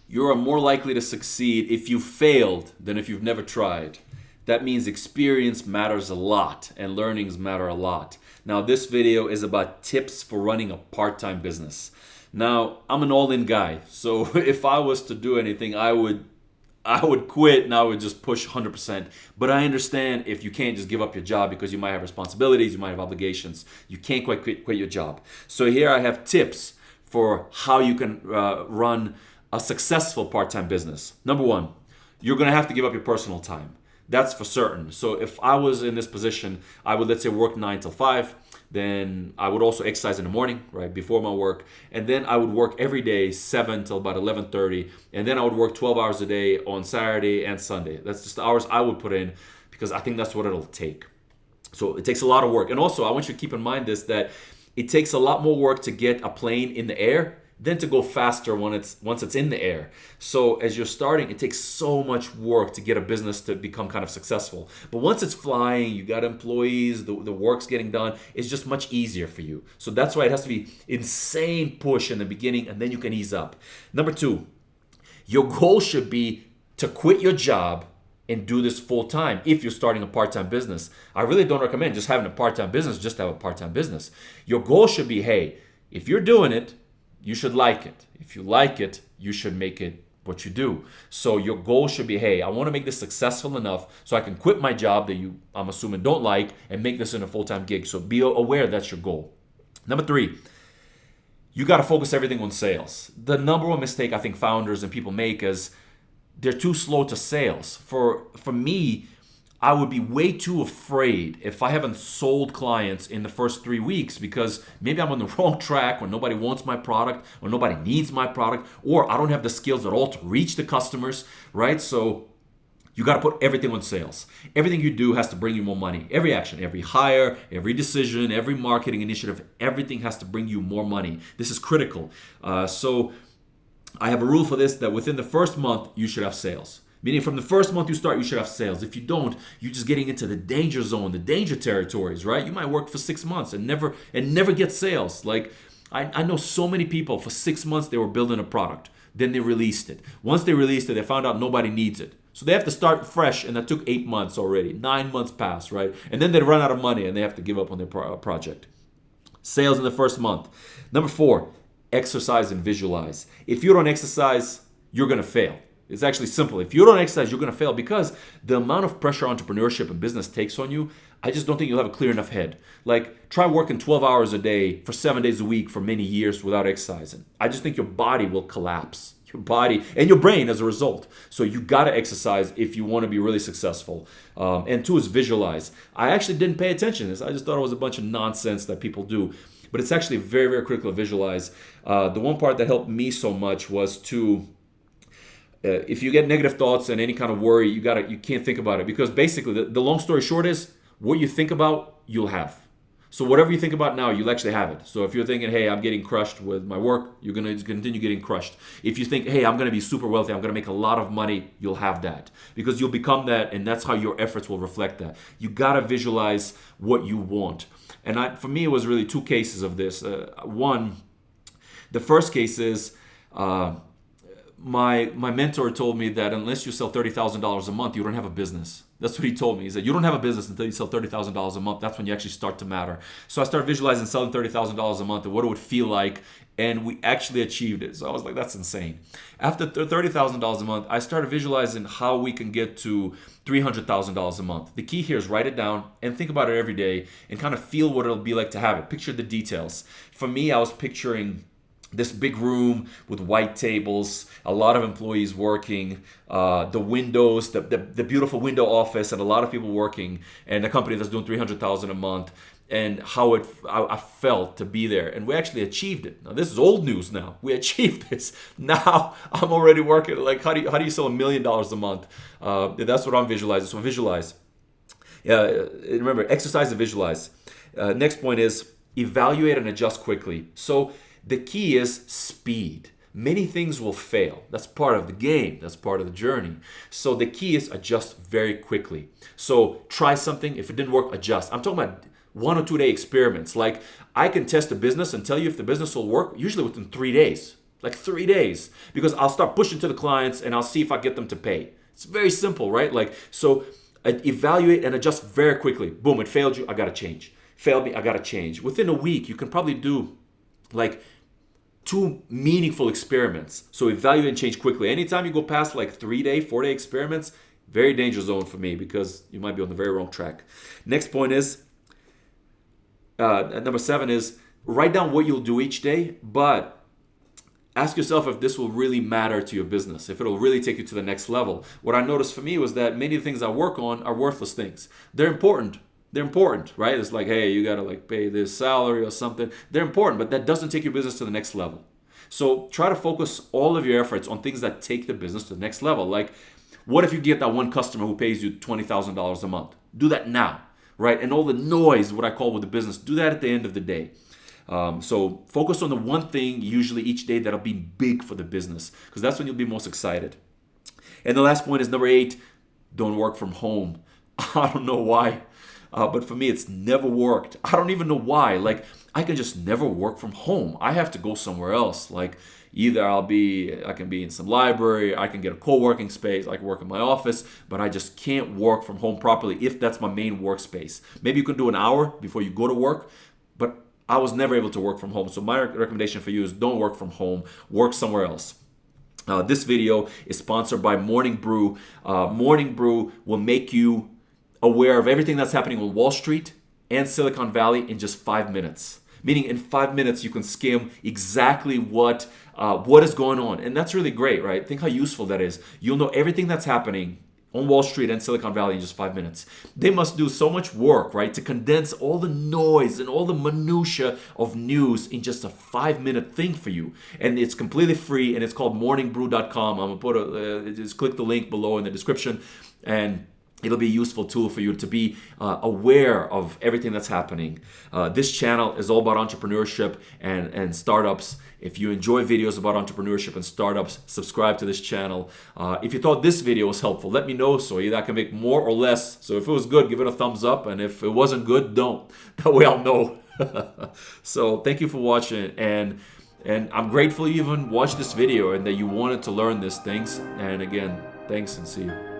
You are more likely to succeed if you failed than if you've never tried. That means experience matters a lot and learnings matter a lot. Now, this video is about tips for running a part-time business. Now, I'm an all-in guy, so if I was to do anything, I would quit and I would just push 100%. But I understand if you can't just give up your job because you might have responsibilities, you might have obligations. You can't quite quit your job. So here I have tips for how you can run a successful part-time business. Number one, you're going to have to give up your personal time. That's for certain. So if I was in this position, I would, let's say, work 9 till 5. Then I would also exercise in the morning, right, before my work. And then I would work every day 7 till about 11:30. And then I would work 12 hours a day on Saturday and Sunday. That's just the hours I would put in because I think that's what it'll take. So it takes a lot of work. And also, I want you to keep in mind this, that it takes a lot more work to get a plane in the air than to go faster once it's in the air. So as you're starting, it takes so much work to get a business to become kind of successful. But once it's flying, you got employees, the work's getting done, it's just much easier for you. So that's why it has to be insane push in the beginning, and then you can ease up. Number two, your goal should be to quit your job and do this full time if you're starting a part-time business. I really don't recommend just having a part-time business just to have a part-time business. Your goal should be, hey, if you're doing it, you should like it. If you like it, you should make it what you do. So your goal should be, hey, I want to make this successful enough so I can quit my job that you, I'm assuming, don't like and make this in a full-time gig. So be aware that's your goal. Number three, you got to focus everything on sales. The number one mistake I think founders and people make is they're too slow to sales. For me, I would be way too afraid if I haven't sold clients in the first 3 weeks because maybe I'm on the wrong track, or nobody wants my product, or nobody needs my product, or I don't have the skills at all to reach the customers, right? So you got to put everything on sales. Everything you do has to bring you more money. Every action, every hire, every decision, every marketing initiative, everything has to bring you more money. This is critical. So I have a rule for this, that within the first month, you should have sales. Meaning from the first month you start, you should have sales. If you don't, you're just getting into the danger zone, the danger territories, right? You might work for 6 months and never get sales. Like I know so many people, for 6 months they were building a product. Then they released it. Once they released it, they found out nobody needs it. So they have to start fresh, and that took 8 months already. 9 months passed, right? And then they run out of money and they have to give up on their project. Sales in the first month. Number four, exercise and visualize. If you don't exercise, you're going to fail. It's actually simple. If you don't exercise, you're going to fail, because the amount of pressure entrepreneurship and business takes on you, I just don't think you'll have a clear enough head. Like, try working 12 hours a day for 7 days a week for many years without exercising. I just think your body will collapse. Your body and your brain as a result. So you got to exercise if you want to be really successful. And two is visualize. I actually didn't pay attention to this. I just thought it was a bunch of nonsense that people do. But it's actually very, very critical to visualize. The one part that helped me so much was to... if you get negative thoughts and any kind of worry, you can't think about it, because basically the long story short is, what you think about, you'll have. So whatever you think about now, you'll actually have it. So if you're thinking, hey, I'm getting crushed with my work, you're going to continue getting crushed. If you think, hey, I'm going to be super wealthy, I'm going to make a lot of money, you'll have that, because you'll become that, and that's how your efforts will reflect that. You got to visualize what you want. And for me, it was really two cases of this. One, the first case is, my mentor told me that unless you sell $30,000 a month, you don't have a business. That's what he told me. He said, you don't have a business until you sell $30,000 a month. That's when you actually start to matter. So I started visualizing selling $30,000 a month and what it would feel like, and we actually achieved it. So I was like, that's insane. After $30,000 a month, I started visualizing how we can get to $300,000 a month. The key here is write it down and think about it every day and kind of feel what it'll be like to have it. Picture the details. For me, I was picturing this big room with white tables, a lot of employees working, the windows, the beautiful window office, and a lot of people working, and a company that's doing $300,000 a month, and how I felt to be there. And we actually achieved it. Now, this is old news now. We achieved this. Now I'm already working. Like, how do you sell $1 million a month? That's what I'm visualizing. So visualize. Remember, exercise and visualize. Next point is evaluate and adjust quickly. So the key is speed. Many things will fail. That's part of the game. That's part of the journey. So the key is adjust very quickly. So try something. If it didn't work, adjust. I'm talking about 1 or 2 day experiments. Like, I can test a business and tell you if the business will work usually within 3 days. Like 3 days, because I'll start pushing to the clients and I'll see if I get them to pay. It's very simple, right? Like, so evaluate and adjust very quickly. Boom, it failed you, I gotta change. Failed me, I gotta change. Within a week, you can probably do like 2 meaningful experiments. So evaluate and change quickly. Anytime you go past like 3-day, 4-day experiments, very dangerous zone for me, because you might be on the very wrong track. Next point is, number 7 is write down what you'll do each day, but ask yourself if this will really matter to your business, if it'll really take you to the next level. What I noticed for me was that many of the things I work on are worthless things. They're important. They're important, right? It's like, hey, you gotta like pay this salary or something. They're important, but that doesn't take your business to the next level. So try to focus all of your efforts on things that take the business to the next level. Like, what if you get that one customer who pays you $20,000 a month? Do that now, right? And all the noise, what I call with the business, do that at the end of the day. So focus on the one thing usually each day that'll be big for the business, because that's when you'll be most excited. And the last point is number 8, don't work from home. I don't know why, but for me, it's never worked. I don't even know why. Like, I can just never work from home. I have to go somewhere else. Like, either I can be in some library, I can get a co-working space, I can work in my office, but I just can't work from home properly if that's my main workspace. Maybe you can do an hour before you go to work, but I was never able to work from home. So my recommendation for you is don't work from home, work somewhere else. This video is sponsored by Morning Brew. Morning Brew will make you aware of everything that's happening on Wall Street and Silicon Valley in just 5 minutes. Meaning in 5 minutes, you can skim exactly what is going on. And that's really great, right? Think how useful that is. You'll know everything that's happening on Wall Street and Silicon Valley in just 5 minutes. They must do so much work, right, to condense all the noise and all the minutia of news in just a 5-minute thing for you. And it's completely free, and it's called morningbrew.com. I'm gonna just click the link below in the description, and it'll be a useful tool for you to be aware of everything that's happening. This channel is all about entrepreneurship and startups. If you enjoy videos about entrepreneurship and startups, subscribe to this channel. If you thought this video was helpful, let me know so either I can make more or less. So if it was good, give it a thumbs up. And if it wasn't good, don't. That way I'll know. So thank you for watching. And I'm grateful you even watched this video and that you wanted to learn these things. And again, thanks and see you.